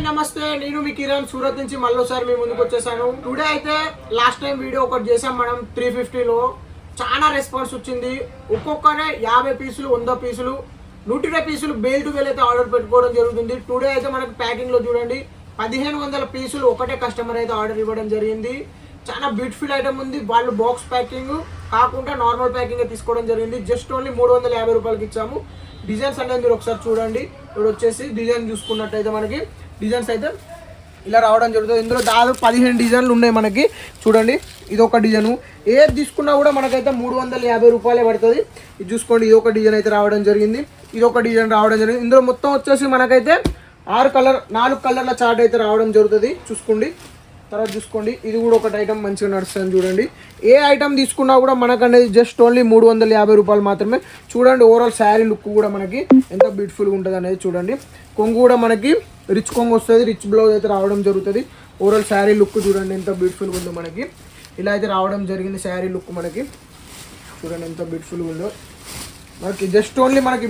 నమస్తే, నేను మీ కిరణ్ సూరత్ నుంచి మళ్ళీసారి మీ ముందుకు వచ్చేసాను. టుడే అయితే లాస్ట్ టైం వీడియో ఒకటి చేసాం మనం 350లో. చాలా రెస్పాన్స్ వచ్చింది. ఒక్కొక్కరే 50 పీసులు 100 పీసులు 120 పీసులు బేల్ టు బేల్ అయితే ఆర్డర్ పెట్టుకోవడం జరుగుతుంది. టుడే అయితే మనకు ప్యాకింగ్ లో చూడండి 1500 పీసులు ఒకటే కస్టమర్ అయితే ఆర్డర్ ఇవ్వడం జరిగింది. చాలా బ్యూటిఫుల్ ఐటమ్ ఉంది. వాళ్ళు బాక్స్ ప్యాకింగ్ కాకుండా నార్మల్ ప్యాకింగ్ తీసుకోవడం జరిగింది. జస్ట్ ఓన్లీ 350 రూపాయలకి ఇచ్చాము. డిజైన్స్ అనేది మీరు ఒకసారి చూడండి. ఇప్పుడు వచ్చేసి డిజైన్ చూసుకున్నట్టయితే మనకి డిజైన్స్ అయితే ఇలా రావడం జరుగుతుంది. ఇందులో దాదాపు 15 డిజైన్లు ఉన్నాయి మనకి. చూడండి, ఇది ఒక డిజైను. ఏది తీసుకున్నా కూడా మనకైతే 350 రూపాయలే పడుతుంది. ఇది చూసుకోండి, ఇది ఒక డిజైన్ అయితే రావడం జరిగింది. ఇది ఒక డిజైన్ రావడం జరిగింది. ఇందులో మొత్తం వచ్చేసి మనకైతే 4 కలర్ల చార్ట్ అయితే రావడం జరుగుతుంది. చూసుకోండి, తర్వాత చూసుకోండి, ఇది కూడా ఒక ఐటమ్ మంచిగా నడుస్తుంది. చూడండి, ఏ ఐటమ్ తీసుకున్నా కూడా మనకు అనేది జస్ట్ ఓన్లీ 350 రూపాయలు మాత్రమే. చూడండి, ఓవరాల్ శారీ లుక్ కూడా మనకి ఎంత బ్యూటిఫుల్గా ఉంటుంది అనేది చూడండి. కొంగు కూడా మనకి రిచ్ కొంగు వస్తుంది, రిచ్ బ్లౌజ్ అయితే రావడం జరుగుతుంది. ఓవరాల్ శారీ లుక్ చూడండి ఎంత బ్యూటిఫుల్గా ఉందో మనకి. ఇలా అయితే రావడం జరిగింది శారీ లుక్ మనకి. చూడండి ఎంత బ్యూటిఫుల్గా ఉందో మనకి. జస్ట్ ఓన్లీ మనకి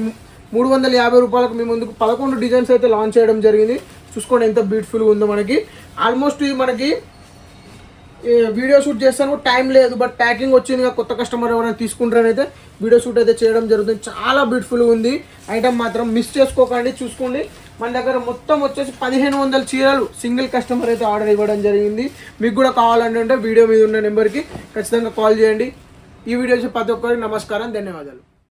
350 రూపాయలకు మీ ముందుకు 11 డిజైన్స్ అయితే లాంచ్ చేయడం జరిగింది. చూసుకోండి ఎంత బ్యూటిఫుల్గా ఉందో మనకి. ఆల్మోస్ట్ ఇది మనకి వీడియో షూట్ చేస్తాను టైం లేదు, బట్ ప్యాకింగ్ వచ్చింది. కొత్త కస్టమర్ ఎవరైనా తీసుకుంటారనైతే వీడియో షూట్ అయితే చేయడం జరుగుతుంది. చాలా బ్యూటిఫుల్గా ఉంది ఐటమ్, మాత్రం మిస్ చేసుకోకండి. చూసుకోండి, మన దగ్గర మొత్తం వచ్చేసి 1500 చీరలు సింగిల్ కస్టమర్ అయితే ఆర్డర్ ఇవ్వడం జరిగింది. మీకు కూడా కావాలంటే వీడియో మీద ఉన్న నెంబర్కి ఖచ్చితంగా కాల్ చేయండి. ఈ వీడియో ప్రతి ఒక్కరికి నమస్కారం, ధన్యవాదాలు.